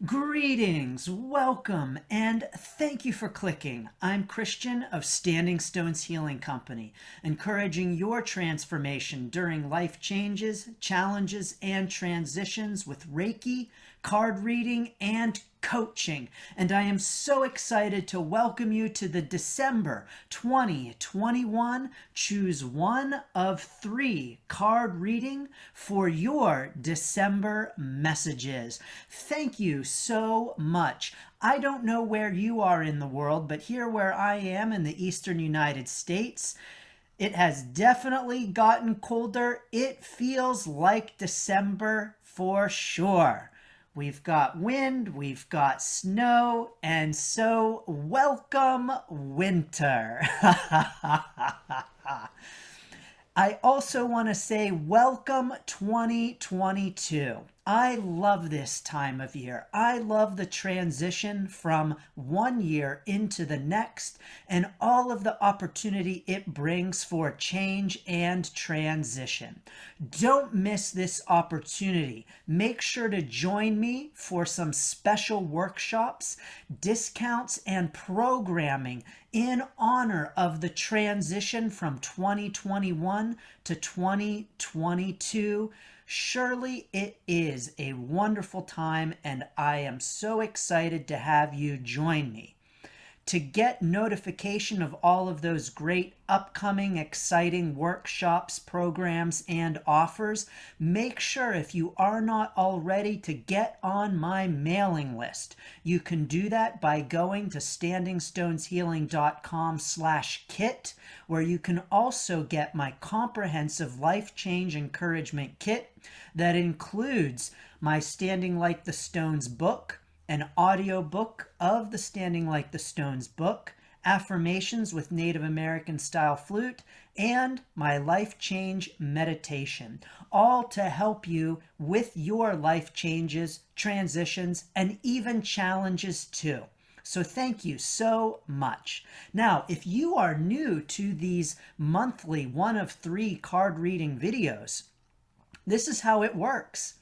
Greetings, welcome, and thank you for clicking. I'm Christian of Standing Stones Healing Company, encouraging your transformation during life changes, challenges, and transitions with Reiki, card reading, and coaching. And I am so excited to welcome you to the December 2021 Choose One of Three card reading for your December messages. Thank you so much. I don't know where you are in the world, but here where I am in the eastern United States, it has definitely gotten colder. It feels like December for sure. We've got wind, we've got snow, and so welcome winter. I also want to say welcome 2022. I love this time of year. I love the transition from one year into the next and all of the opportunity it brings for change and transition. Don't miss this opportunity. Make sure to join me for some special workshops, discounts, and programming in honor of the transition from 2021 to 2022. Surely it is a wonderful time, and I am so excited to have you join me. To get notification of all of those great upcoming exciting workshops, programs, and offers, make sure if you are not already to get on my mailing list. You can do that by going to standingstoneshealing.com/kit, where you can also get my comprehensive life change encouragement kit that includes my Standing Like the Stones book, an audiobook of the Standing Like the Stones book, affirmations with Native American style flute, and my life change meditation, all to help you with your life changes, transitions, and even challenges too. So thank you so much. Now, if you are new to these monthly one of three card reading videos, this is how it works.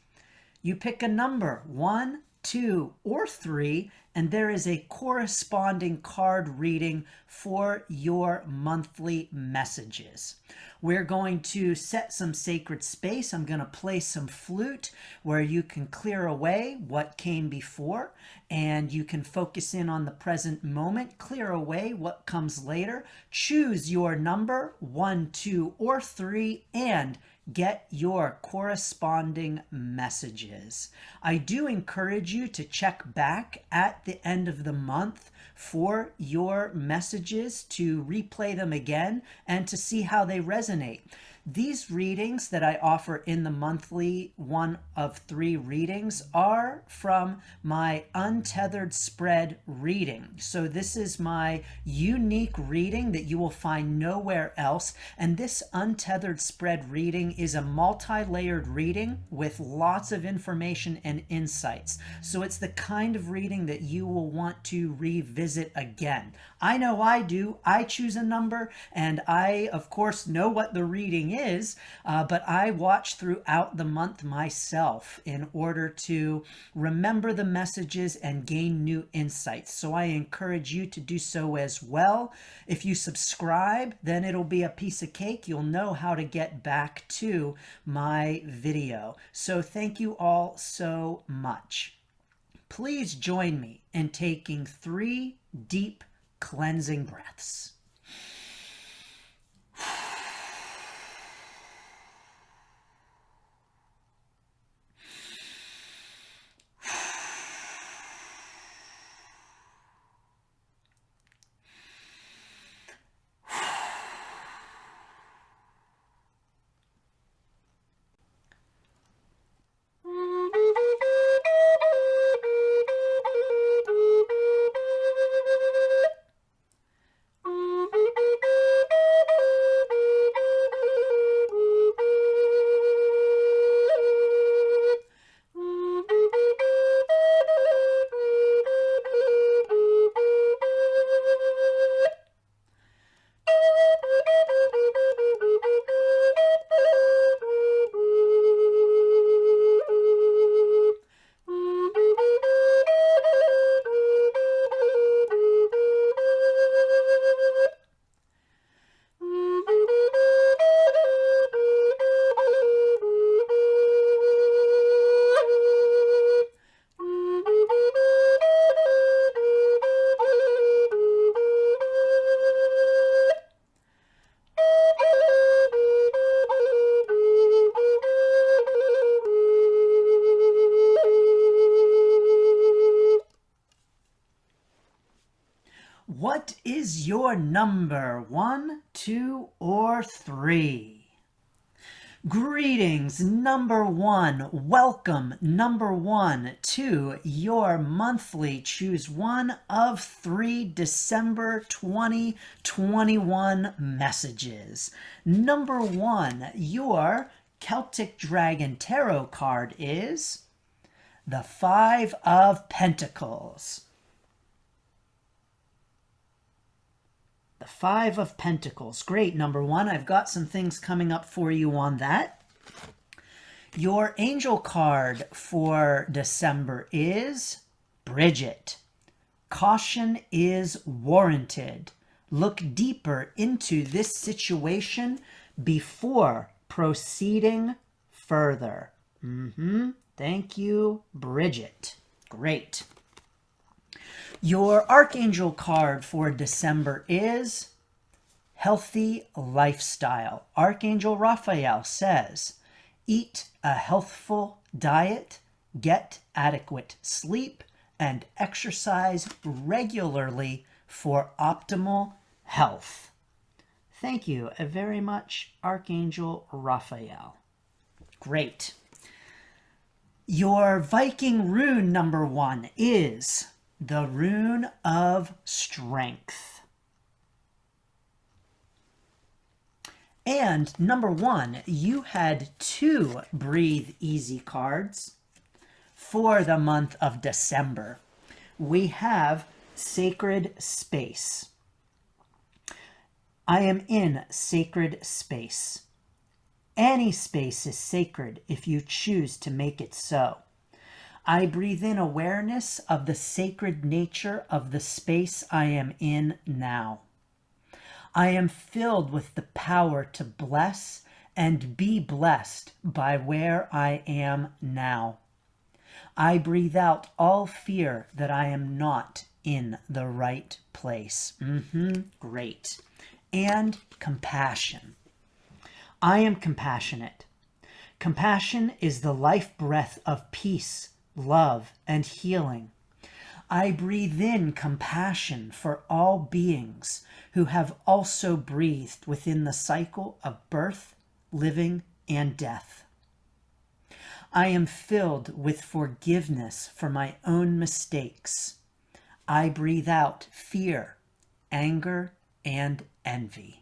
You pick a number, 1, 2, or 3, and there is a corresponding card reading for your monthly messages. We're going to set some sacred space. I'm going to play some flute where you can clear away what came before, and you can focus in on the present moment, clear away what comes later, choose your number, 1, 2, or 3, and get your corresponding messages. I do encourage you to check back at the end of the month for your messages, to replay them again and to see how they resonate. These readings that I offer in the monthly one of three readings are from my untethered spread reading. So this is my unique reading that you will find nowhere else. And this untethered spread reading is a multi-layered reading with lots of information and insights. So it's the kind of reading that you will want to revisit again. I know I do. I choose a number, and I, of course, know what the reading is, but I watch throughout the month myself in order to remember the messages and gain new insights. So I encourage you to do so as well. If you subscribe, then it'll be a piece of cake. You'll know how to get back to my video. So thank you all so much. Please join me in taking 3 deep cleansing breaths. What is your number? 1, 2, or 3? Greetings, number 1. Welcome, number 1, to your monthly Choose One of 3 December 2021 messages. Number 1, your Celtic Dragon Tarot card is the 5 of Pentacles. The 5 of Pentacles. Great, number 1. I've got some things coming up for you on that. Your angel card for December is Bridget. Caution is warranted. Look deeper into this situation before proceeding further. Thank you, Bridget. Great. Your Archangel card for December is Healthy Lifestyle. Archangel Raphael says, eat a healthful diet, get adequate sleep, and exercise regularly for optimal health. Thank you very much, Archangel Raphael. Great. Your Viking rune number 1 is the Rune of Strength. And number 1, you had 2 Breathe Easy cards for the month of December. We have Sacred Space. I am in sacred space. Any space is sacred if you choose to make it so. I breathe in awareness of the sacred nature of the space I am in now. I am filled with the power to bless and be blessed by where I am now. I breathe out all fear that I am not in the right place. Great. And compassion. I am compassionate. Compassion is the life breath of peace, love, and healing. I breathe in compassion for all beings who have also breathed within the cycle of birth, living, and death. I am filled with forgiveness for my own mistakes. I breathe out fear, anger, and envy.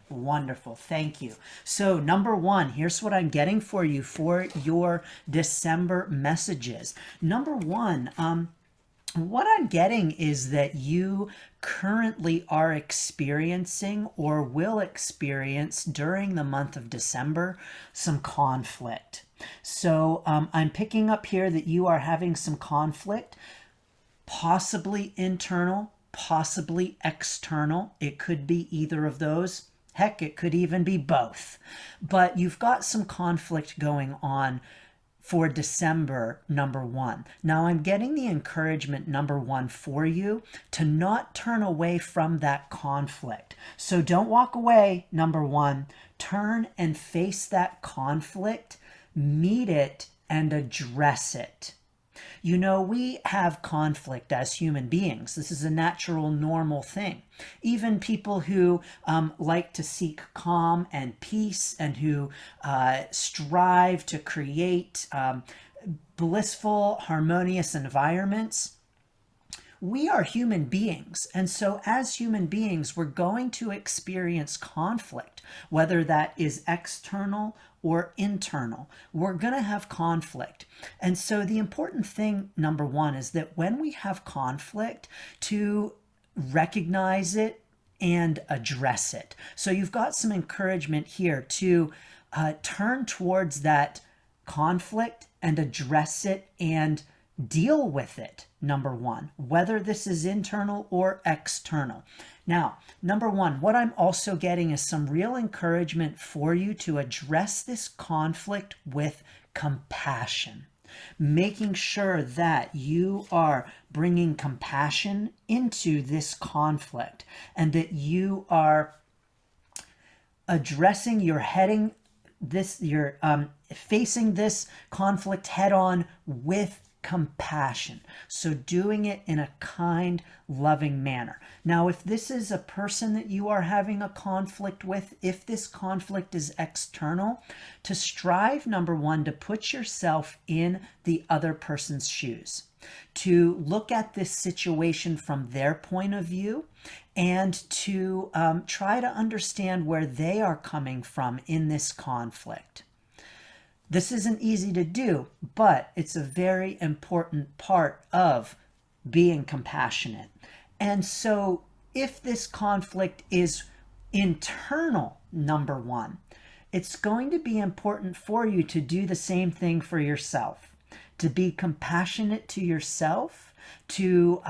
Wonderful. Thank you. So number 1, here's what I'm getting for you for your December messages. Number 1, what I'm getting is that you currently are experiencing or will experience during the month of December some conflict. So I'm picking up here that you are having some conflict, possibly internal, possibly external. It could be either of those. Heck, it could even be both. But you've got some conflict going on for December, number 1. Now, I'm getting the encouragement, number 1, for you to not turn away from that conflict. So don't walk away, number 1. Turn and face that conflict, meet it, and address it. You know, we have conflict as human beings. This is a natural, normal thing. Even people who like to seek calm and peace and who strive to create blissful, harmonious environments, we are human beings. And so as human beings, we're going to experience conflict, whether that is external or internal. We're going to have conflict. And so the important thing, number 1, is that when we have conflict, to recognize it and address it. So you've got some encouragement here to turn towards that conflict and address it and deal with it, number 1, whether this is internal or external. Now, number 1, what I'm also getting is some real encouragement for you to address this conflict with compassion, making sure that you are bringing compassion into this conflict and that you are addressing, you're facing this conflict head on with compassion. So doing it in a kind, loving manner. Now, if this is a person that you are having a conflict with, if this conflict is external, to strive, number one, to put yourself in the other person's shoes, to look at this situation from their point of view, and to try to understand where they are coming from in this conflict. This isn't easy to do, but it's a very important part of being compassionate. And so if this conflict is internal, number one, it's going to be important for you to do the same thing for yourself, to be compassionate to yourself, to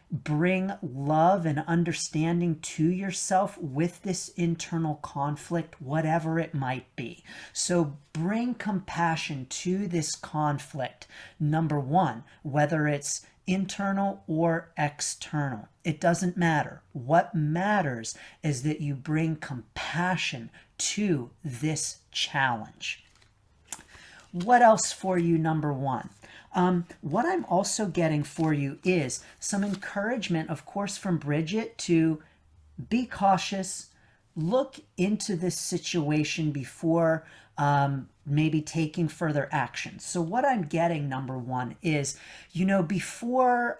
bring love and understanding to yourself with this internal conflict, whatever it might be. So bring compassion to this conflict, number one, whether it's internal or external. It doesn't matter. What matters is that you bring compassion to this challenge. What else for you, number one? What I'm also getting for you is some encouragement, of course, from Bridget to be cautious, look into this situation before maybe taking further action. So what I'm getting, number one, is, before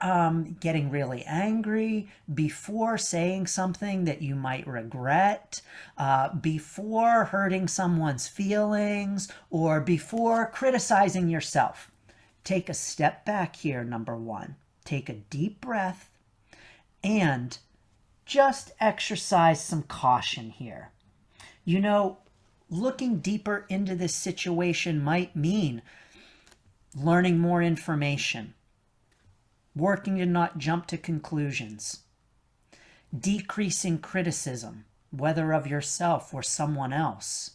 getting really angry, before saying something that you might regret, before hurting someone's feelings, or before criticizing yourself, take a step back here, number one. Take a deep breath and just exercise some caution here. Looking deeper into this situation might mean learning more information, working to not jump to conclusions, decreasing criticism, whether of yourself or someone else,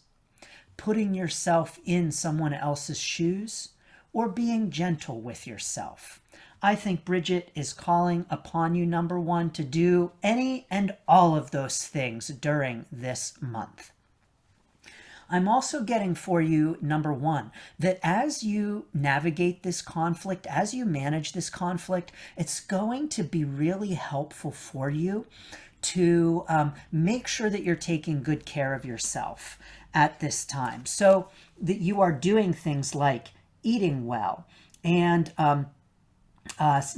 putting yourself in someone else's shoes, or being gentle with yourself. I think Bridget is calling upon you, number one, to do any and all of those things during this month. I'm also getting for you, number one, that as you navigate this conflict, as you manage this conflict, it's going to be really helpful for you to make sure that you're taking good care of yourself at this time. So that you are doing things like eating well and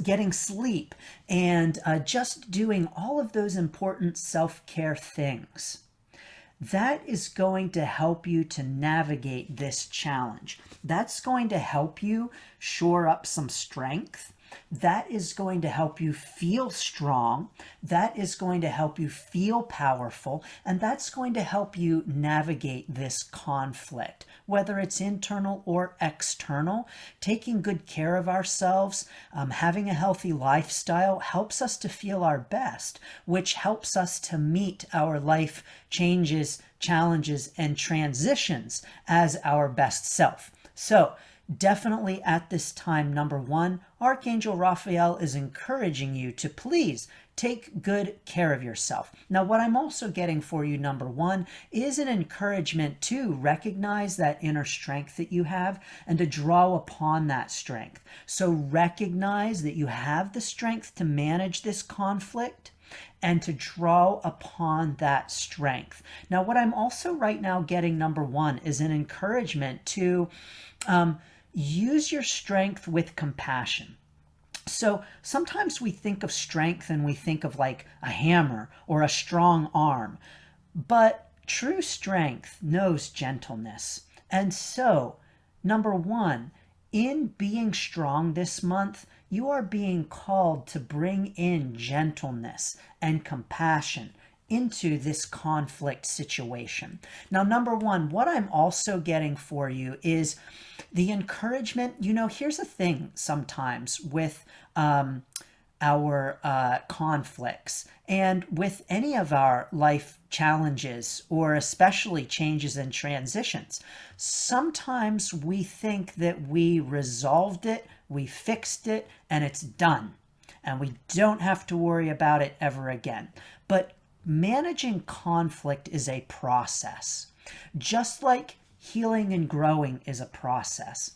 getting sleep and just doing all of those important self-care things. That is going to help you to navigate this challenge. That's going to help you shore up some strength. That is going to help you feel strong. That is going to help you feel powerful. And that's going to help you navigate this conflict, whether it's internal or external. Taking good care of ourselves, having a healthy lifestyle helps us to feel our best, which helps us to meet our life changes, challenges, and transitions as our best self. So definitely at this time, number one, Archangel Raphael is encouraging you to please take good care of yourself. Now, what I'm also getting for you, number one, is an encouragement to recognize that inner strength that you have and to draw upon that strength. So recognize that you have the strength to manage this conflict and to draw upon that strength. Now, what I'm also right now getting, number one, is an encouragement to use your strength with compassion. So sometimes we think of strength and we think of like a hammer or a strong arm, but true strength knows gentleness. And so, number one, in being strong this month, you are being called to bring in gentleness and compassion into this conflict situation. Now, number one, what I'm also getting for you is the encouragement. Here's the thing sometimes with our conflicts and with any of our life challenges, or especially changes and transitions. Sometimes we think that we resolved it, we fixed it, and it's done, and we don't have to worry about it ever again. But managing conflict is a process. Just like healing and growing is a process.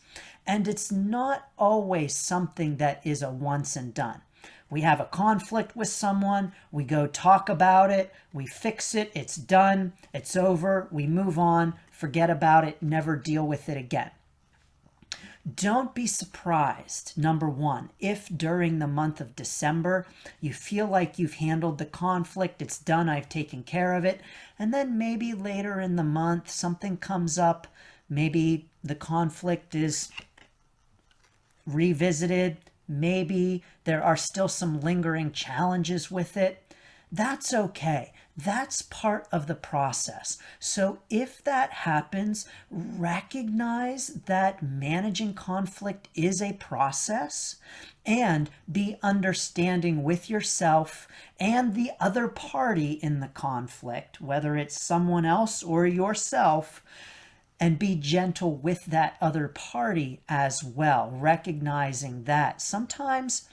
And it's not always something that is a once and done. We have a conflict with someone, we go talk about it, we fix it, it's done, it's over, we move on, forget about it, never deal with it again. Don't be surprised, number one, if during the month of December you feel like you've handled the conflict, it's done, I've taken care of it, and then maybe later in the month something comes up, maybe the conflict is revisited, maybe there are still some lingering challenges with it. That's okay. That's part of the process. So if that happens, recognize that managing conflict is a process and be understanding with yourself and the other party in the conflict, whether it's someone else or yourself, and be gentle with that other party as well, recognizing that sometimes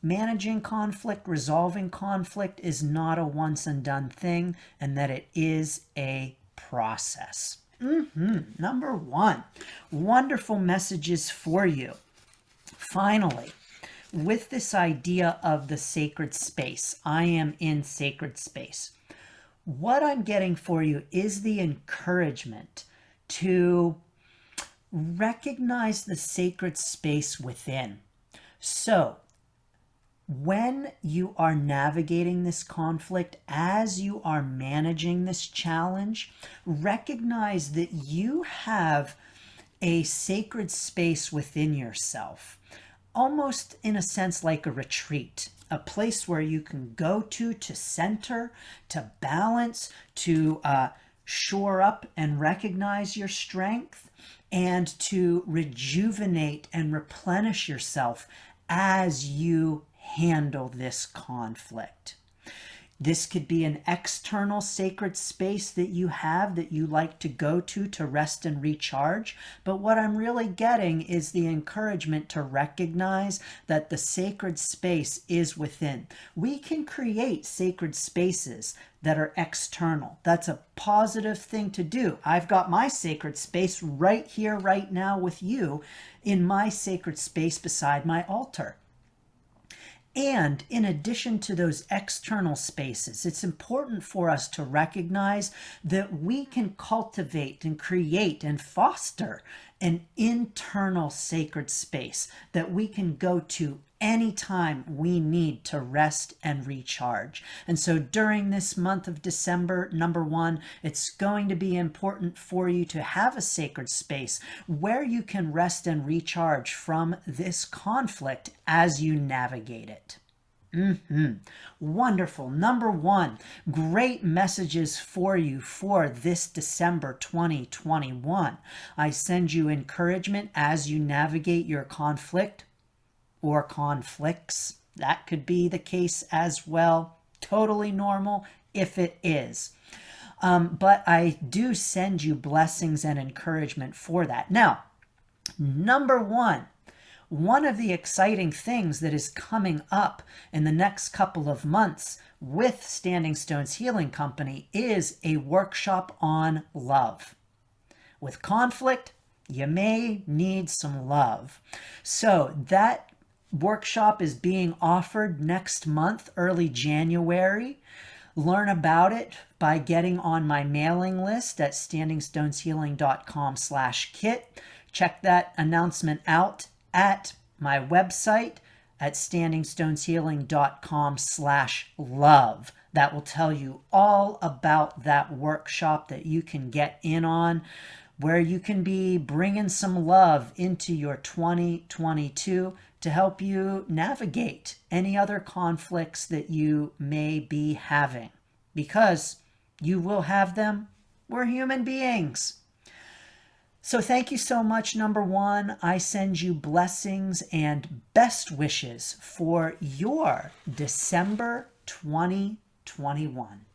managing conflict, resolving conflict is not a once and done thing, and that it is a process. Number one, wonderful messages for you. Finally, with this idea of the sacred space, I am in sacred space. What I'm getting for you is the encouragement to recognize the sacred space within. So, when you are navigating this conflict, as you are managing this challenge, recognize that you have a sacred space within yourself, almost in a sense like a retreat, a place where you can go to center, to balance, to shore up and recognize your strength, and to rejuvenate and replenish yourself as you handle this conflict. This could be an external sacred space that you have that you like to go to rest and recharge. But what I'm really getting is the encouragement to recognize that the sacred space is within. We can create sacred spaces that are external. That's a positive thing to do. I've got my sacred space right here, right now with you in my sacred space beside my altar. And in addition to those external spaces, it's important for us to recognize that we can cultivate and create and foster an internal sacred space that we can go to anytime we need to rest and recharge. And so during this month of December, number one, it's going to be important for you to have a sacred space where you can rest and recharge from this conflict as you navigate it. Wonderful. Number one, great messages for you for this December 2021. I send you encouragement as you navigate your conflict or conflicts. That could be the case as well. Totally normal if it is. But I do send you blessings and encouragement for that. Now, number one of the exciting things that is coming up in the next couple of months with Standing Stones Healing Company is a workshop on love. With conflict, you may need some love. So that workshop is being offered next month, early January. Learn about it by getting on my mailing list at standingstoneshealing.com/kit. Check that announcement out at my website at standingstoneshealing.com/love. That will tell you all about that workshop that you can get in on, where you can be bringing some love into your 2022 to help you navigate any other conflicts that you may be having, because you will have them. We're human beings. So thank you so much, number one. I send you blessings and best wishes for your December 2021.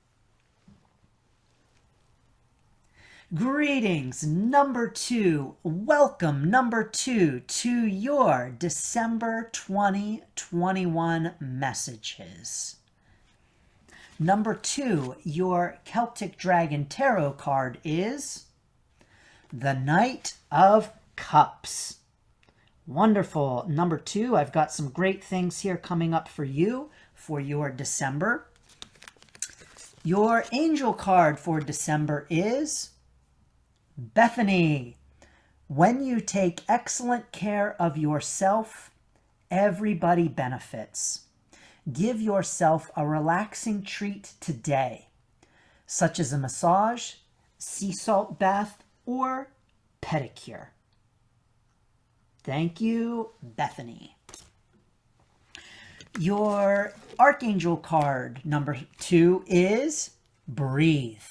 Greetings, number two. Welcome, number two, to your December 2021 messages. Number two, your Celtic Dragon Tarot card is the Knight of Cups. Wonderful. Number 2, I've got some great things here coming up for you for your December. Your angel card for December is Bethany. When you take excellent care of yourself, everybody benefits. Give yourself a relaxing treat today, such as a massage, sea salt bath, or pedicure. Thank you, Bethany. Your Archangel card number 2 is Breathe.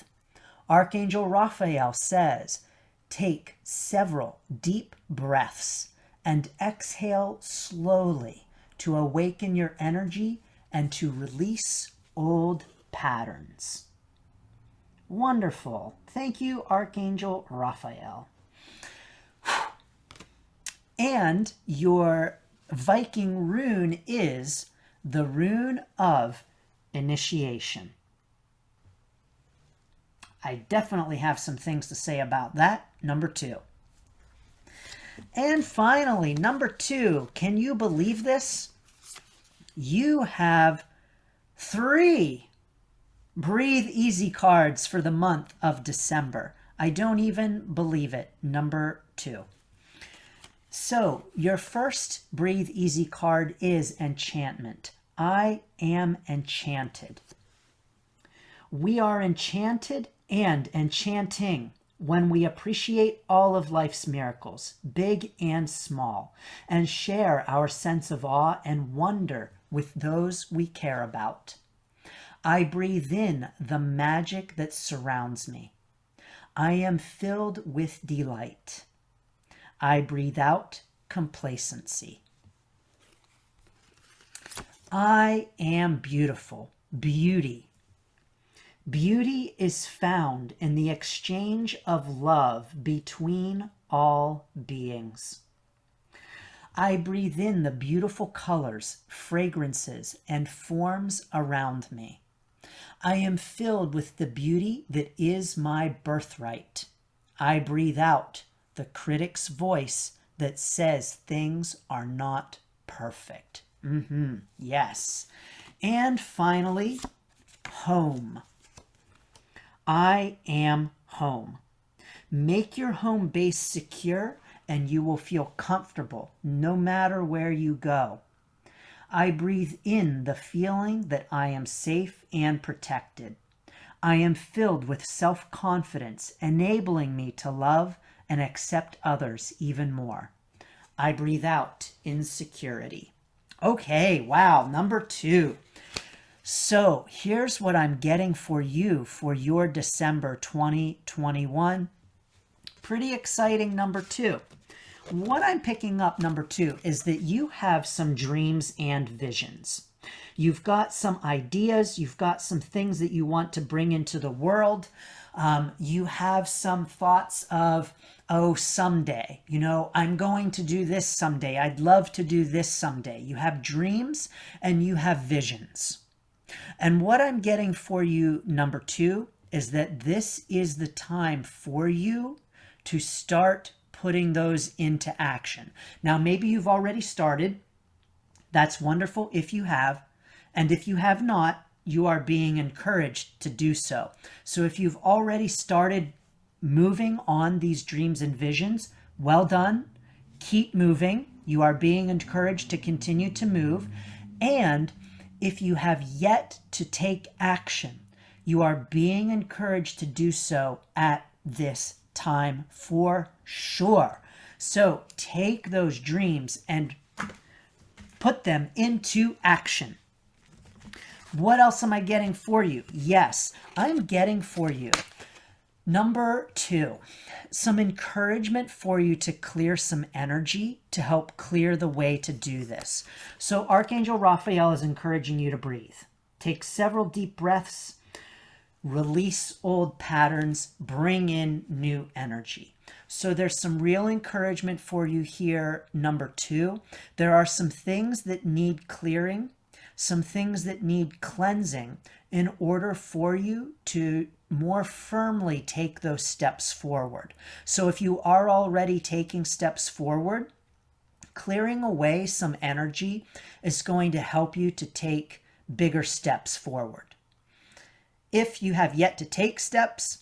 Archangel Raphael says, take several deep breaths and exhale slowly to awaken your energy and to release old patterns. Wonderful. Thank you, Archangel Raphael. And your Viking rune is the rune of initiation. I definitely have some things to say about that. Number 2. And finally, number 2, can you believe this? You have 3 Breathe Easy cards for the month of December. I don't even believe it. Number 2. So your first Breathe Easy card is Enchantment. I am enchanted. We are enchanted and enchanting when we appreciate all of life's miracles, big and small, and share our sense of awe and wonder with those we care about. I breathe in the magic that surrounds me. I am filled with delight. I breathe out complacency. I am beautiful. Beauty. Beauty is found in the exchange of love between all beings. I breathe in the beautiful colors, fragrances, and forms around me. I am filled with the beauty that is my birthright. I breathe out the critic's voice that says things are not perfect. Yes. And finally, home. I am home. Make your home base secure and you will feel comfortable no matter where you go. I breathe in the feeling that I am safe and protected. I am filled with self-confidence, enabling me to love and accept others even more. I breathe out insecurity. Okay, wow, number 2. So here's what I'm getting for you for your December 2021. Pretty exciting, number 2. What I'm picking up, number 2, is that you have some dreams and visions. You've got some ideas. You've got some things that you want to bring into the world. You have some thoughts of, oh, someday, I'm going to do this someday. I'd love to do this someday. You have dreams and you have visions. And what I'm getting for you, number 2, is that this is the time for you to start putting those into action. Now, maybe you've already started. That's wonderful if you have. And if you have not, you are being encouraged to do so. So if you've already started moving on these dreams and visions, well done. Keep moving. You are being encouraged to continue to move. And if you have yet to take action, you are being encouraged to do so at this time for sure. So take those dreams and put them into action. What else am I getting for you? Yes, I'm getting for you, number 2, some encouragement for you to clear some energy to help clear the way to do this. So Archangel Raphael is encouraging you to breathe. Take several deep breaths, release old patterns, bring in new energy. So there's some real encouragement for you here, number 2. There are some things that need clearing. some things that need cleansing in order for you to more firmly take those steps forward. So if you are already taking steps forward, clearing away some energy is going to help you to take bigger steps forward. If you have yet to take steps,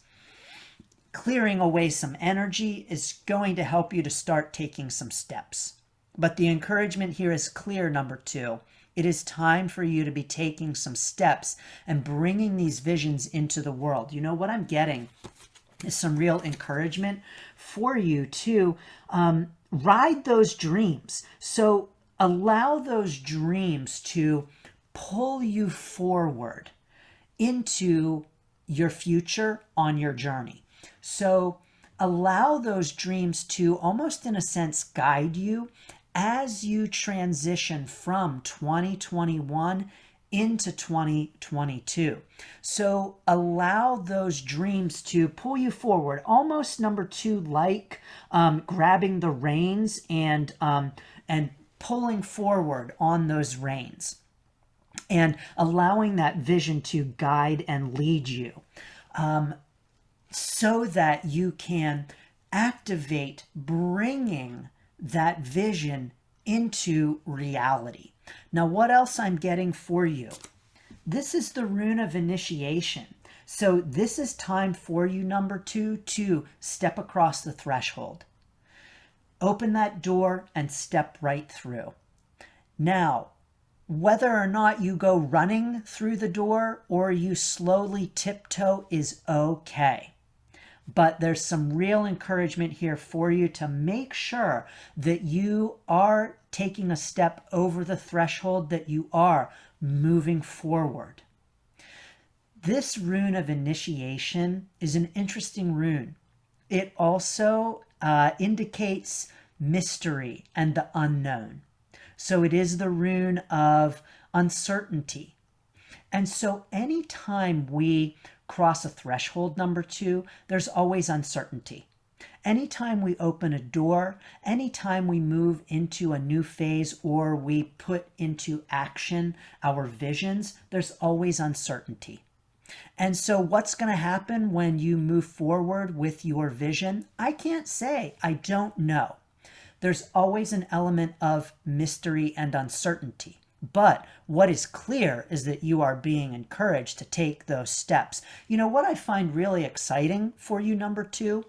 clearing away some energy is going to help you to start taking some steps. But the encouragement here is clear, number 2. It is time for you to be taking some steps and bringing these visions into the world. You know, what I'm getting is some real encouragement for you to ride those dreams. So allow those dreams to pull you forward into your future on your journey. So allow those dreams to almost in a sense guide you as you transition from 2021 into 2022. So allow those dreams to pull you forward, almost number 2, like grabbing the reins and pulling forward on those reins and allowing that vision to guide and lead you, so that you can activate bringing that vision into reality. Now, what else I'm getting for you? This is the rune of initiation. So this is time for you, number 2, to step across the threshold. Open that door and step right through. Now, whether or not you go running through the door or you slowly tiptoe is okay. But there's some real encouragement here for you to make sure that you are taking a step over the threshold, that you are moving forward. This rune of initiation is an interesting rune. It also indicates mystery and the unknown. So it is the rune of uncertainty. And so anytime we cross a threshold, number 2, there's always uncertainty. Anytime we open a door, anytime we move into a new phase or we put into action our visions, there's always uncertainty. And so what's going to happen when you move forward with your vision? I can't say. I don't know. There's always an element of mystery and uncertainty. But what is clear is that you are being encouraged to take those steps. You know, what I find really exciting for you, number 2,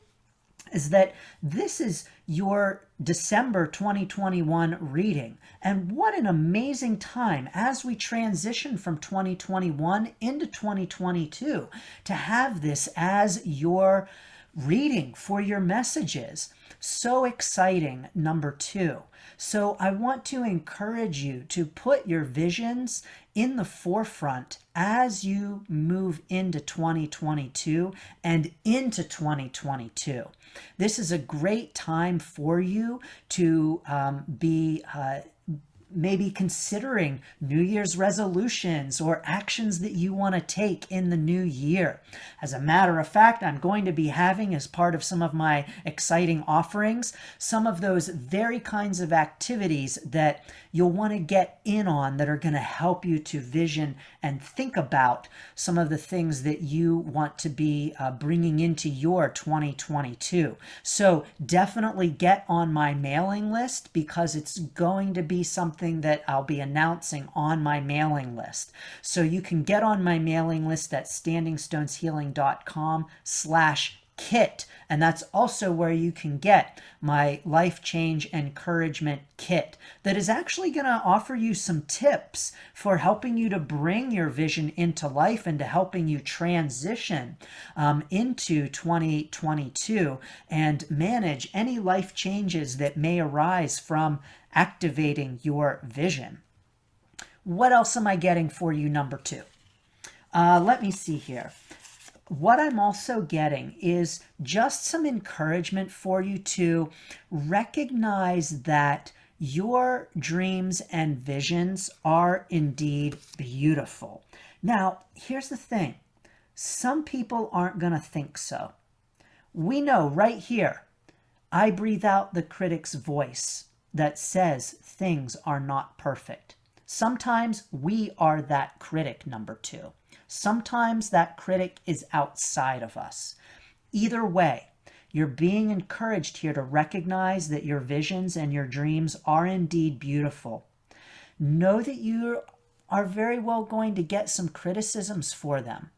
is that this is your December 2021 reading. And what an amazing time as we transition from 2021 into 2022 to have this as your reading for your messages. So exciting, number 2. So I want to encourage you to put your visions in the forefront as you move into 2022 and into 2022. This is a great time for you to be maybe considering New Year's resolutions or actions that you want to take in the new year. As a matter of fact, I'm going to be having, as part of some of my exciting offerings, some of those very kinds of activities that you'll want to get in on that are going to help you to vision and think about some of the things that you want to be bringing into your 2022. So definitely get on my mailing list, because it's going to be something that I'll be announcing on my mailing list. So you can get on my mailing list at standingstoneshealing.com/kit. And that's also where you can get my Life Change Encouragement Kit that is actually going to offer you some tips for helping you to bring your vision into life and to helping you transition into 2022 and manage any life changes that may arise from activating your vision. What else am I getting for you, number 2? Let me see here. What I'm also getting is just some encouragement for you to recognize that your dreams and visions are indeed beautiful. Now, here's the thing. Some people aren't going to think so. We know right here, I breathe out the critic's voice that says things are not perfect. Sometimes we are that critic, number two. Sometimes that critic is outside of us. Either way, you're being encouraged here to recognize that your visions and your dreams are indeed beautiful. Know that you are very well going to get some criticisms for them,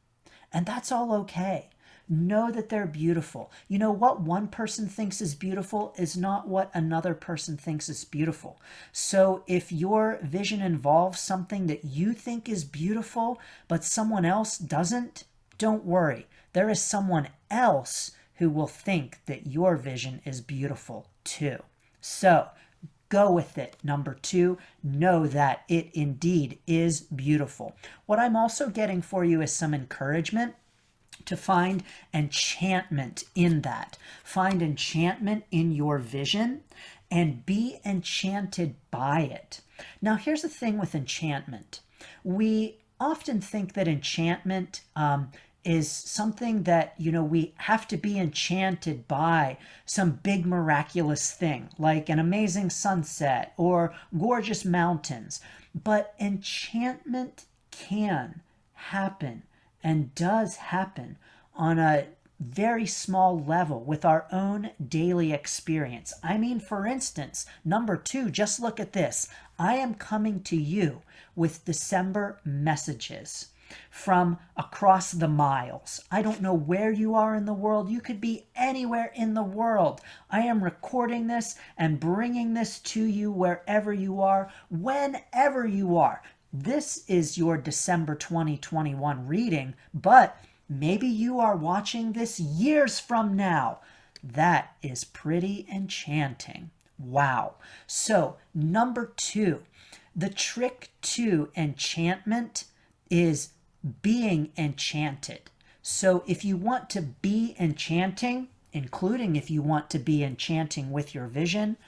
and that's all okay. Know that they're beautiful. You know, what one person thinks is beautiful is not what another person thinks is beautiful. So if your vision involves something that you think is beautiful, but someone else doesn't, don't worry. There is someone else who will think that your vision is beautiful too. So go with it. Number two, know that it indeed is beautiful. What I'm also getting for you is some encouragement to find enchantment in that. Find enchantment in your vision and be enchanted by it. Now, here's the thing with enchantment. We often think that enchantment is something that, we have to be enchanted by some big miraculous thing, like an amazing sunset or gorgeous mountains. But enchantment can happen and does happen on a very small level with our own daily experience. I mean, for instance, number two, just look at this. I am coming to you with December messages from across the miles. I don't know where you are in the world. You could be anywhere in the world. I am recording this and bringing this to you wherever you are, whenever you are. This is your December 2021 reading, but maybe you are watching this years from now. That is pretty enchanting. Wow. So, number two, the trick to enchantment is being enchanted. So, if you want to be enchanting, including if you want to be enchanting with your vision,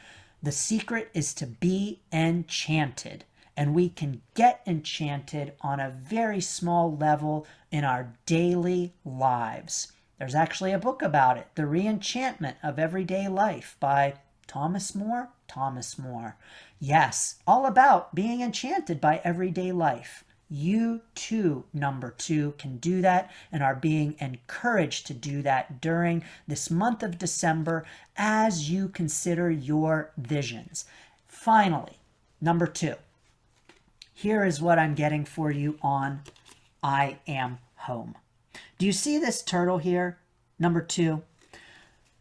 the secret is to be enchanted. And we can get enchanted on a very small level in our daily lives. There's actually a book about it, The Re-Enchantment of Everyday Life by Thomas More. Yes, all about being enchanted by everyday life. You too, number two, can do that and are being encouraged to do that during this month of December as you consider your visions. Finally, number two. Here is what I'm getting for you on I Am Home. Do you see this turtle here? Number two.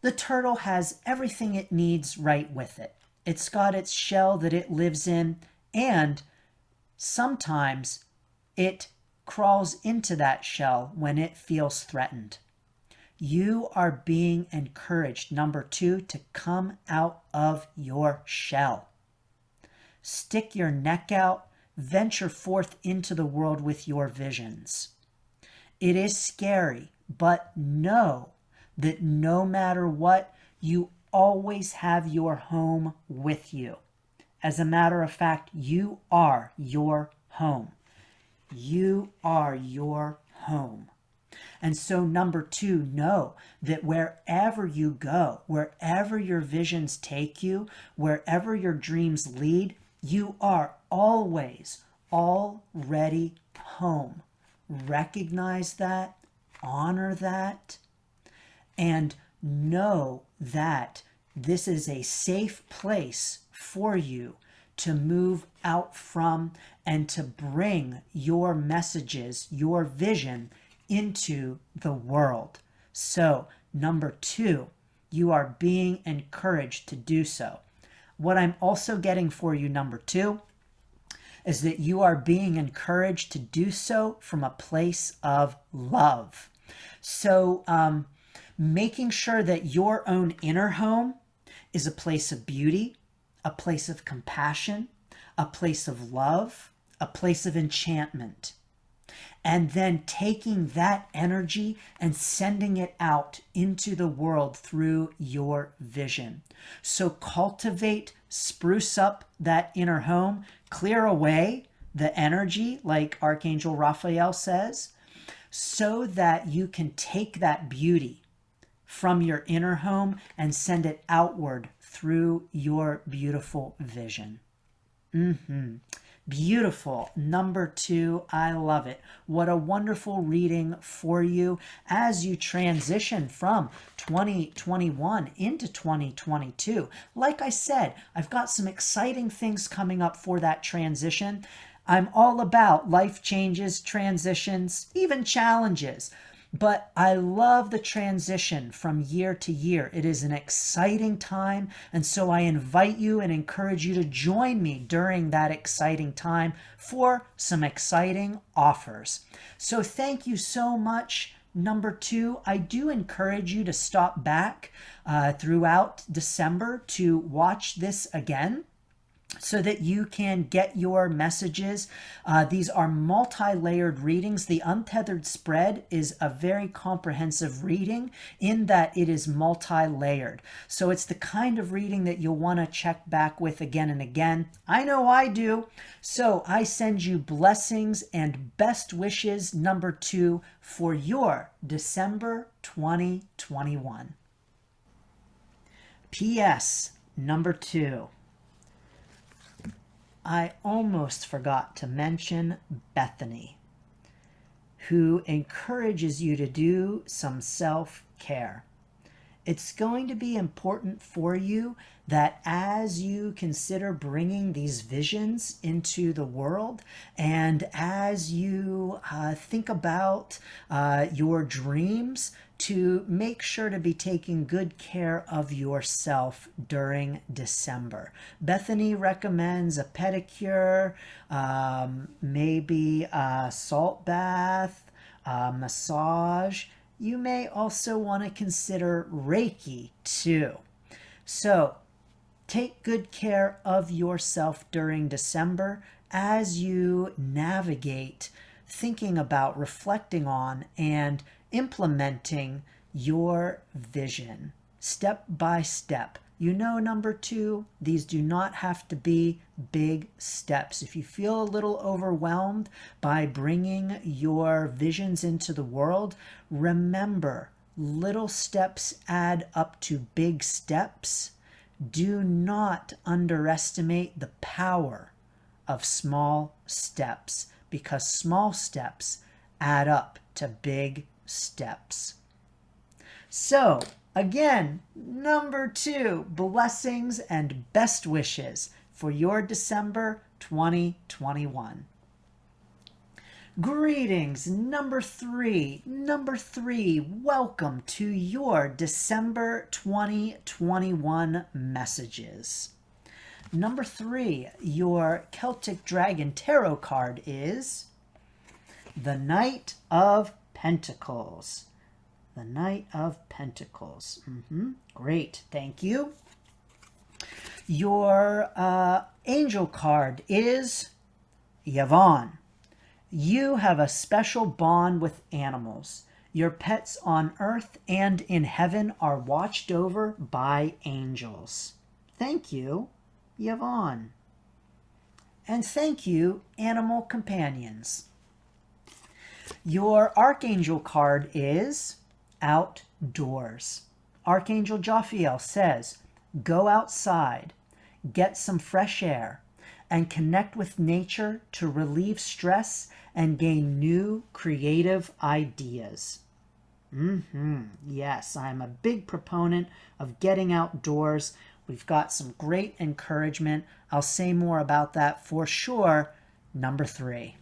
The turtle has everything it needs right with it. It's got its shell that it lives in, and sometimes it crawls into that shell when it feels threatened. You are being encouraged, number two, to come out of your shell. Stick your neck out. Venture forth into the world with your visions. It is scary, but know that no matter what, you always have your home with you. As a matter of fact, you are your home. You are your home. And so, number two, know that wherever you go, wherever your visions take you, wherever your dreams lead, you are always already home. Recognize that, honor that, and know that this is a safe place for you to move out from and to bring your messages, your vision into the world. So, number two, you are being encouraged to do so. What I'm also getting for you, number two, is that you are being encouraged to do so from a place of love. So, making sure that your own inner home is a place of beauty, a place of compassion, a place of love, a place of enchantment. And then taking that energy and sending it out into the world through your vision. So cultivate, spruce up that inner home, clear away the energy, like Archangel Raphael says, so that you can take that beauty from your inner home and send it outward through your beautiful vision. Beautiful. Number 2, I love it. What a wonderful reading for you as you transition from 2021 into 2022. Like I said, I've got some exciting things coming up for that transition. I'm all about life changes, transitions, even challenges. But I love the transition from year to year. It is an exciting time. And so I invite you and encourage you to join me during that exciting time for some exciting offers. So thank you so much. Number 2, I do encourage you to stop back throughout December to watch this again, so that you can get your messages. These are multi-layered readings. The Untethered Spread is a very comprehensive reading in that it is multi-layered. So it's the kind of reading that you'll want to check back with again and again. I know I do. So I send you blessings and best wishes, number 2, for your December 2021. P.S. Number 2. I almost forgot to mention Bethany, who encourages you to do some self-care. It's going to be important for you that as you consider bringing these visions into the world, and as you think about your dreams, to make sure to be taking good care of yourself during December. Bethany recommends a pedicure, maybe a salt bath, massage. You may also want to consider Reiki too. So take good care of yourself during December as you navigate thinking about, reflecting on, and implementing your vision step by step. You know, number 2, these do not have to be big steps. If you feel a little overwhelmed by bringing your visions into the world, remember, little steps add up to big steps. Do not underestimate the power of small steps, because small steps add up to big steps. So again, number 2, blessings and best wishes for your December 2021. Greetings, number 3. Number 3, welcome to your December 2021 messages. Number 3, your Celtic Dragon Tarot card is the Knight of Pentacles. The Knight of Pentacles. Great, thank you. Your angel card is Yvonne. You have a special bond with animals. Your pets on earth and in heaven are watched over by angels. Thank you, Yvonne. And thank you, animal companions. Your Archangel card is Outdoors. Archangel Jophiel says, go outside, get some fresh air, and connect with nature to relieve stress and gain new creative ideas. Yes, I'm a big proponent of getting outdoors. We've got some great encouragement. I'll say more about that for sure. Number 3.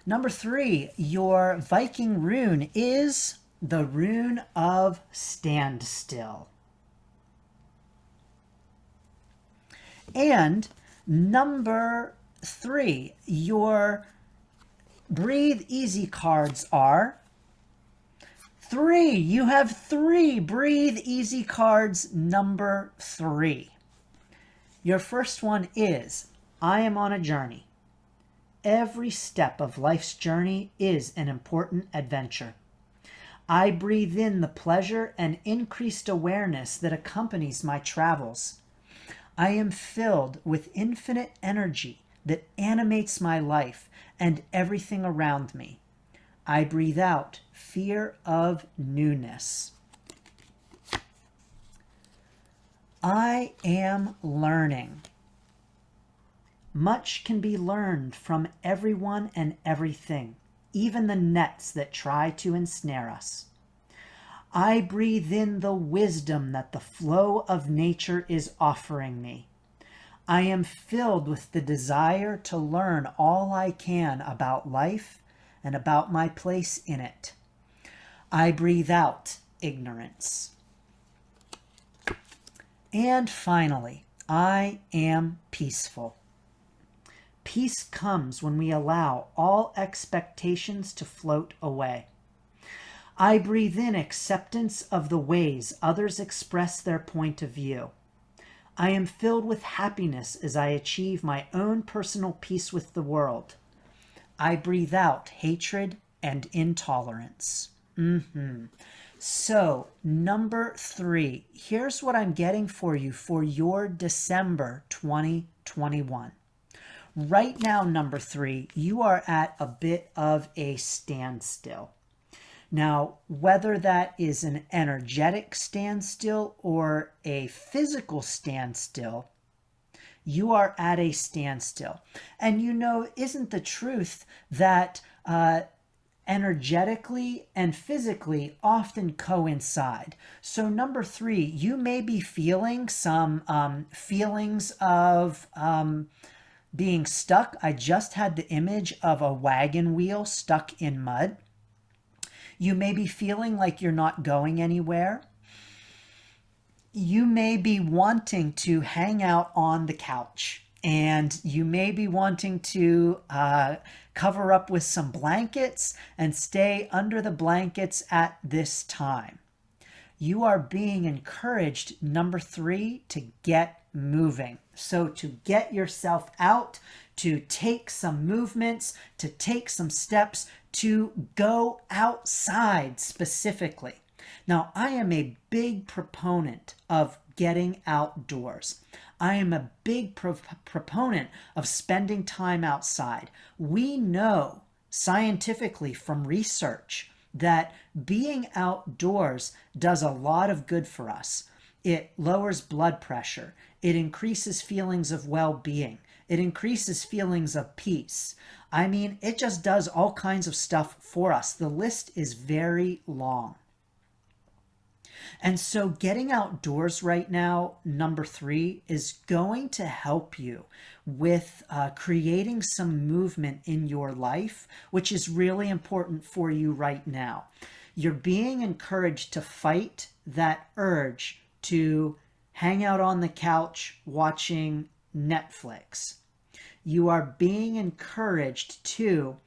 Number 3, your Viking rune is the Rune of Standstill. And number 3, your Breathe Easy cards are 3. You have 3 Breathe Easy cards, number 3. Your first one is, I am on a journey. Every step of life's journey is an important adventure. I breathe in the pleasure and increased awareness that accompanies my travels. I am filled with infinite energy that animates my life and everything around me. I breathe out fear of newness. I am learning. Much can be learned from everyone and everything, even the nets that try to ensnare us. I breathe in the wisdom that the flow of nature is offering me. I am filled with the desire to learn all I can about life and about my place in it. I breathe out ignorance. And finally, I am peaceful. Peace comes when we allow all expectations to float away. I breathe in acceptance of the ways others express their point of view. I am filled with happiness as I achieve my own personal peace with the world. I breathe out hatred and intolerance. So, number 3, here's what I'm getting for you for your December 2021. Right now, number 3, you are at a bit of a standstill. Now, whether that is an energetic standstill or a physical standstill, you are at a standstill. And isn't the truth that energetically and physically often coincide? So number 3, you may be feeling some feelings of being stuck. I just had the image of a wagon wheel stuck in mud. You may be feeling like you're not going anywhere. You may be wanting to hang out on the couch, and you may be wanting to cover up with some blankets and stay under the blankets at this time. You are being encouraged, number 3, to get moving. So to get yourself out, to take some movements, to take some steps, to go outside specifically. Now, I am a big proponent of getting outdoors. I am a big proponent of spending time outside. We know scientifically from research that being outdoors does a lot of good for us. It lowers blood pressure. It increases feelings of well-being. It increases feelings of peace. I mean, it just does all kinds of stuff for us. The list is very long. And so getting outdoors right now, number 3, is going to help you with creating some movement in your life, which is really important for you right now. You're being encouraged to fight that urge to hang out on the couch watching Netflix. You are being encouraged to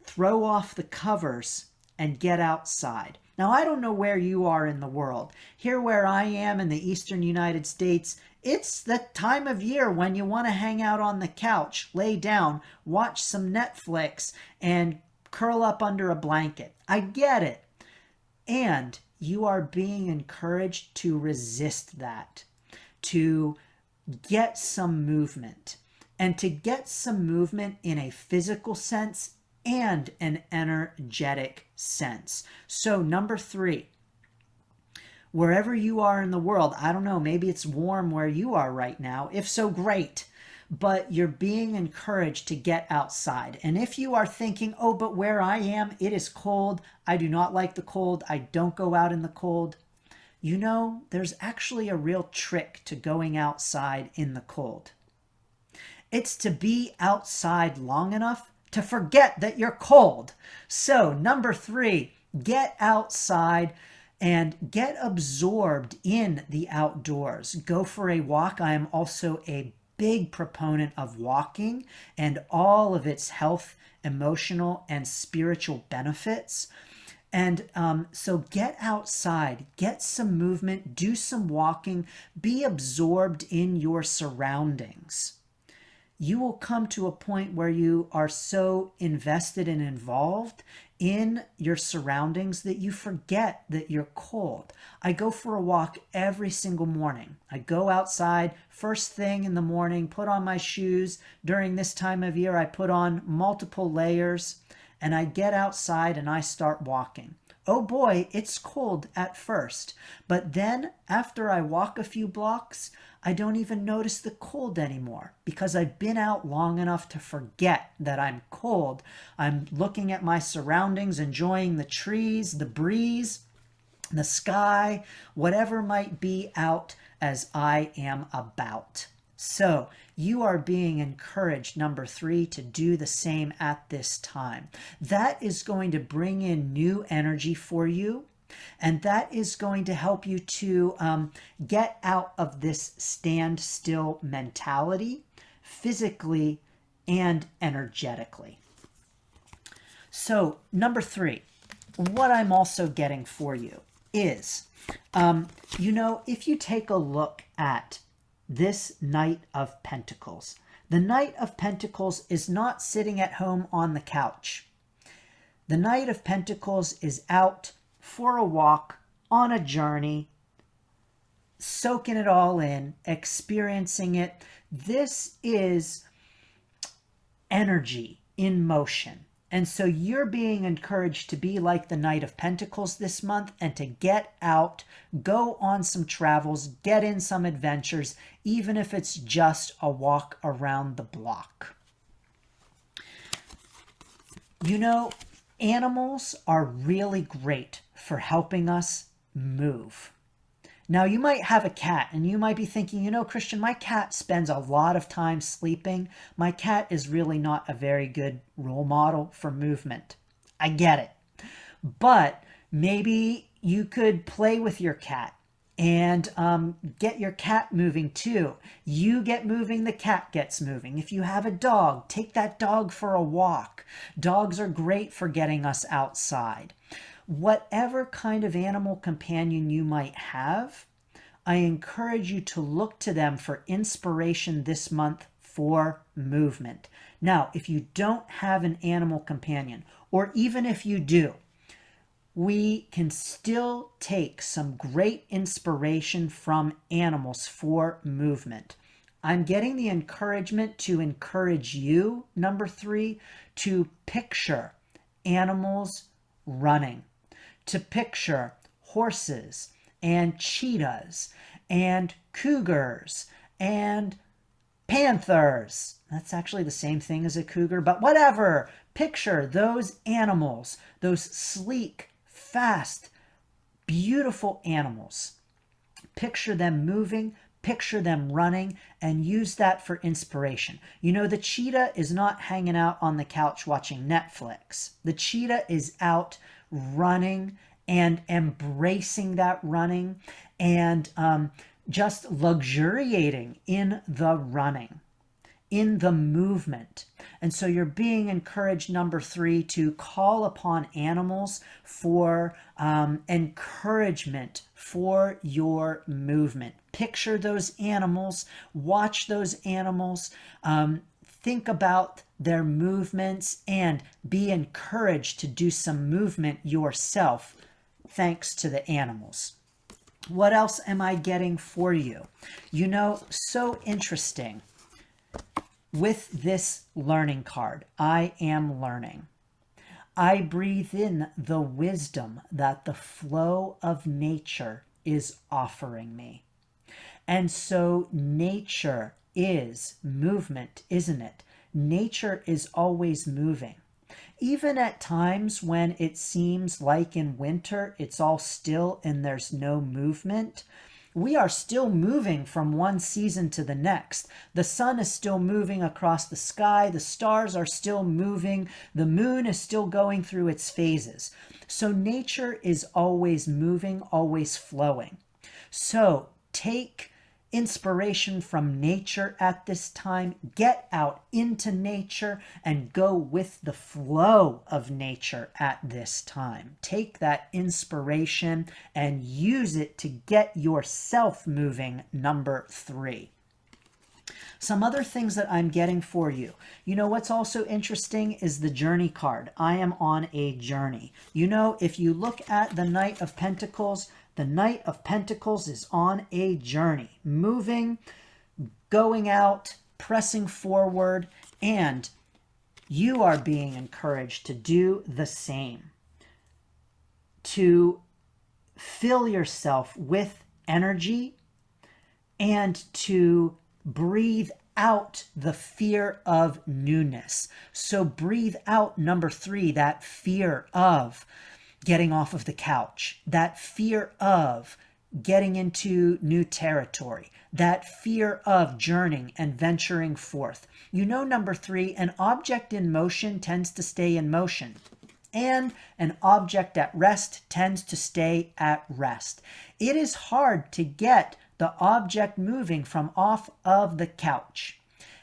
throw off the covers and get outside. Now, I don't know where you are in the world. Here where I am in the eastern United States, it's the time of year when you want to hang out on the couch, lay down, watch some Netflix, and curl up under a blanket. I get it. And you are being encouraged to resist that, to get some movement, and to get some movement in a physical sense and an energetic sense. So number 3, wherever you are in the world, I don't know, maybe it's warm where you are right now. If so, great. But you're being encouraged to get outside. And if you are thinking, oh, but where I am, it is cold. I do not like the cold. I don't go out in the cold. There's actually a real trick to going outside in the cold. It's to be outside long enough to forget that you're cold. So number 3, get outside and get absorbed in the outdoors. Go for a walk. I am also a big proponent of walking and all of its health, emotional, and spiritual benefits. And so get outside, get some movement, do some walking, be absorbed in your surroundings. You will come to a point where you are so invested and involved in your surroundings that you forget that you're cold. I go for a walk every single morning. I go outside first thing in the morning, put on my shoes. During this time of year, I put on multiple layers, and I get outside and I start walking. Oh boy, it's cold at first, but then after I walk a few blocks, I don't even notice the cold anymore because I've been out long enough to forget that I'm cold. I'm looking at my surroundings, enjoying the trees, the breeze, the sky, whatever might be out as I am about. So you are being encouraged, number 3, to do the same at this time. That is going to bring in new energy for you. And that is going to help you to get out of this standstill mentality, physically and energetically. So, number 3, what I'm also getting for you is, if you take a look at this Knight of Pentacles, the Knight of Pentacles is not sitting at home on the couch. The Knight of Pentacles is out for a walk, on a journey, soaking it all in, experiencing it. This is energy in motion. And so you're being encouraged to be like the Knight of Pentacles this month and to get out, go on some travels, get in some adventures, even if it's just a walk around the block. Animals are really great for helping us move. Now, you might have a cat and you might be thinking, Christian, my cat spends a lot of time sleeping. My cat is really not a very good role model for movement. I get it. But maybe you could play with your cat and get your cat moving too. You get moving, the cat gets moving. If you have a dog, take that dog for a walk. Dogs are great for getting us outside. Whatever kind of animal companion you might have, I encourage you to look to them for inspiration this month for movement. Now, if you don't have an animal companion, or even if you do, we can still take some great inspiration from animals for movement. I'm getting the encouragement to encourage you, number 3, to picture animals running, to picture horses and cheetahs and cougars and panthers. That's actually the same thing as a cougar, but whatever. Picture those animals, those sleek, fast, beautiful animals. Picture them moving, picture them running, and use that for inspiration. The cheetah is not hanging out on the couch watching Netflix. The cheetah is out running and embracing that running and just luxuriating in the running, in the movement. And so you're being encouraged, number 3, to call upon animals for encouragement for your movement. Picture those animals, watch those animals, think about their movements, and be encouraged to do some movement yourself thanks to the animals. What else am I getting for you? So interesting. With this learning card, I am learning. I breathe in the wisdom that the flow of nature is offering me. And so nature is movement, isn't it? Nature is always moving. Even at times when it seems like in winter it's all still and there's no movement, we are still moving from one season to the next. The sun is still moving across the sky. The stars are still moving. The moon is still going through its phases. So nature is always moving, always flowing. So take inspiration from nature at this time. Get out into nature and go with the flow of nature at this time. Take that inspiration and use it to get yourself moving, number 3. Some other things that I'm getting for you. What's also interesting is the journey card. I am on a journey. If you look at the Knight of Pentacles, the Knight of Pentacles is on a journey, moving, going out, pressing forward, and you are being encouraged to do the same. To fill yourself with energy and to breathe out the fear of newness. So breathe out, number 3, that fear of getting off of the couch, that fear of getting into new territory, that fear of journeying and venturing forth. You know, number 3, an object in motion tends to stay in motion, and an object at rest tends to stay at rest. It is hard to get the object moving from off of the couch.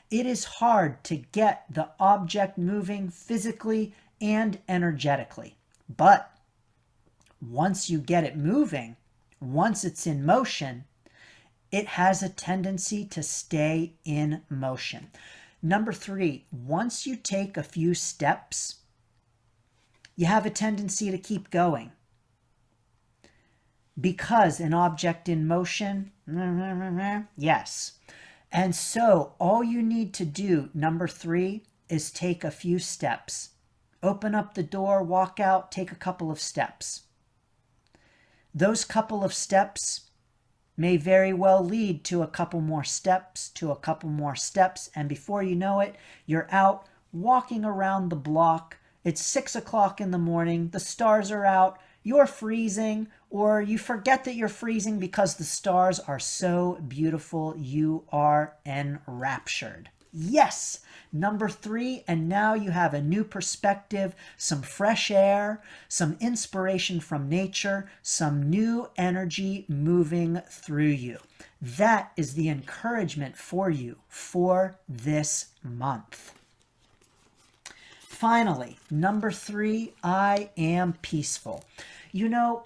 It is hard to get the object moving physically and energetically. But once you get it moving, once it's in motion, it has a tendency to stay in motion. Number 3, once you take a few steps, you have a tendency to keep going. Because an object in motion, yes. And so all you need to do, number 3, is take a few steps. Open up the door, walk out, take a couple of steps. Those couple of steps may very well lead to a couple more steps, and before you know it, you're out walking around the block. It's 6 o'clock in the morning, the stars are out, you're freezing, or you forget that you're freezing because the stars are so beautiful, you are enraptured. Yes, number 3, and now you have a new perspective, some fresh air, some inspiration from nature, some new energy moving through you. That is the encouragement for you for this month. Finally, number 3, I am peaceful. You know,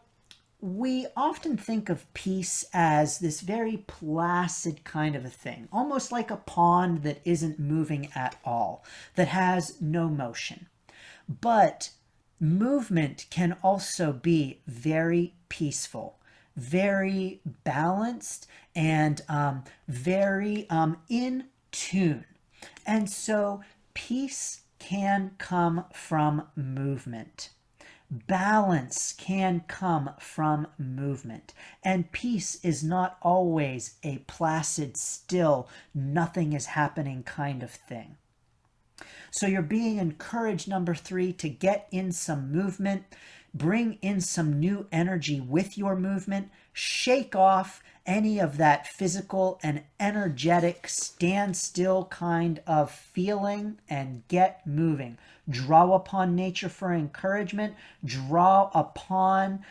we often think of peace as this very placid kind of a thing, almost like a pond that isn't moving at all, that has no motion. But movement can also be very peaceful, very balanced, and very in tune. And so peace can come from movement. Balance can come from movement. And peace is not always a placid, still, nothing is happening kind of thing. So you're being encouraged, number 3, to get in some movement, bring in some new energy with your movement, shake off any of that physical and energetic standstill kind of feeling and get moving. Draw upon nature for encouragement. Draw upon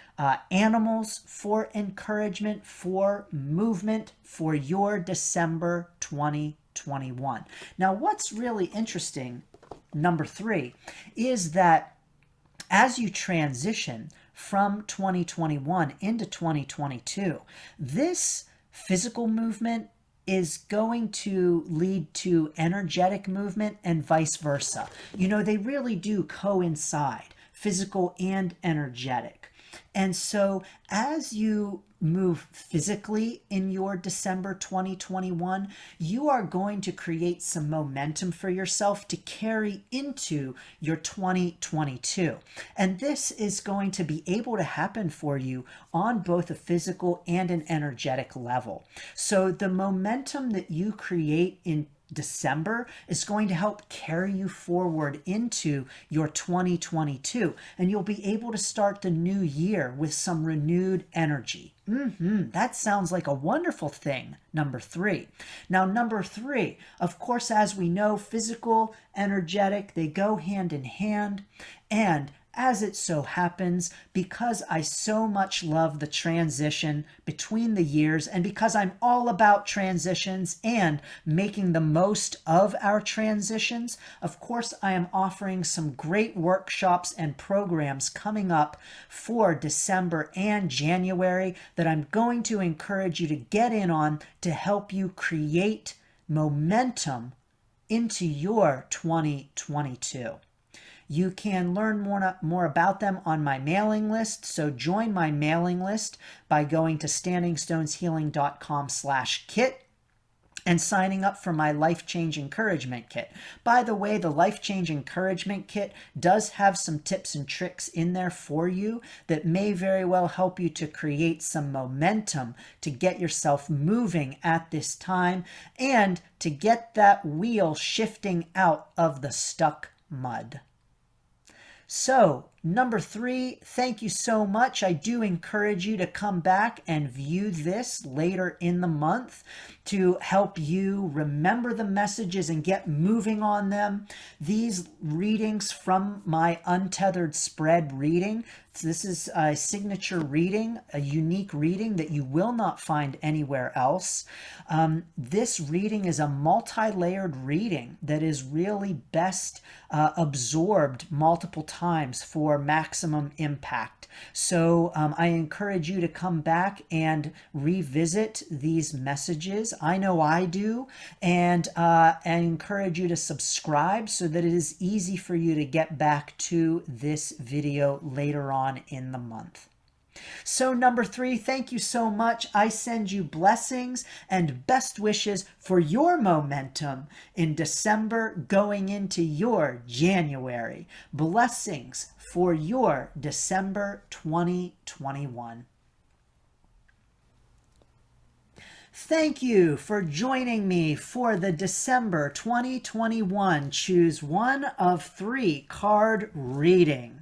animals for encouragement, for movement, for your December 2021. Now, what's really interesting, number 3, is that as you transition from 2021 into 2022, this physical movement is going to lead to energetic movement and vice versa. You know, they really do coincide, physical and energetic. And so as you move physically in your December 2021, you are going to create some momentum for yourself to carry into your 2022. And this is going to be able to happen for you on both a physical and an energetic level. So the momentum that you create in December is going to help carry you forward into your 2022, and you'll be able to start the new year with some renewed energy. That sounds like a wonderful thing, number 3. Now, number 3, of course, as we know, physical, energetic, they go hand in hand. And as it so happens, because I so much love the transition between the years, and because I'm all about transitions and making the most of our transitions, of course, I am offering some great workshops and programs coming up for December and January that I'm going to encourage you to get in on to help you create momentum into your 2022. You can learn more about them on my mailing list. So join my mailing list by going to standingstoneshealing.com/kit. and signing up for my Life Change Encouragement Kit. By the way, the Life Change Encouragement Kit does have some tips and tricks in there for you that may very well help you to create some momentum to get yourself moving at this time and to get that wheel shifting out of the stuck mud. So, number 3, thank you so much. I do encourage you to come back and view this later in the month to help you remember the messages and get moving on them. These readings from my Untethered Spread reading, this is a signature reading, a unique reading that you will not find anywhere else. This reading is a multi-layered reading that is really best absorbed multiple times for maximum impact. So I encourage you to come back and revisit these messages. I know I do, and I encourage you to subscribe so that it is easy for you to get back to this video later on in the month. So number 3, thank you so much. I send you blessings and best wishes for your momentum in December going into your January. Blessings for your December 2021. Thank you for joining me for the December 2021 Choose One of 3 card reading.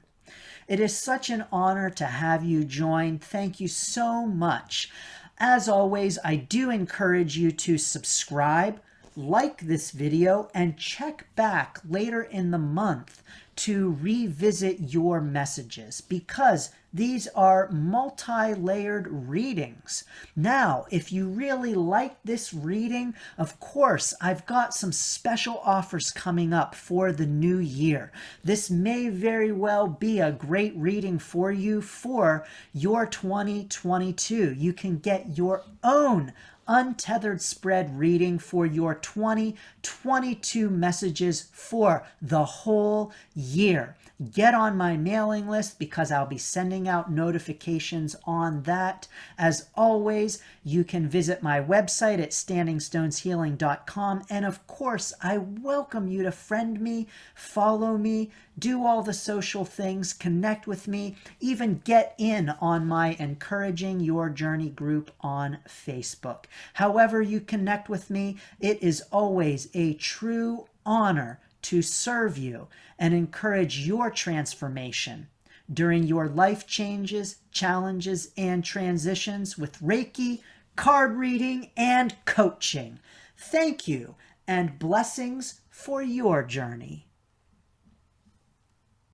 It is such an honor to have you join. Thank you so much. As always, I do encourage you to subscribe, like this video, and check back later in the month to revisit your messages because these are multi-layered readings. Now, if you really like this reading, of course, I've got some special offers coming up for the new year. This may very well be a great reading for you for your 2022. You can get your own Untethered Spread reading for your 2022 messages for the whole year. Get on my mailing list because I'll be sending out notifications on that. As always, you can visit my website at standingstoneshealing.com. And of course, I welcome you to friend me, follow me, do all the social things, connect with me, even get in on my Encouraging Your Journey group on Facebook. However you connect with me, it is always a true honor to serve you and encourage your transformation during your life changes, challenges, and transitions with Reiki, card reading, and coaching. Thank you, and blessings for your journey.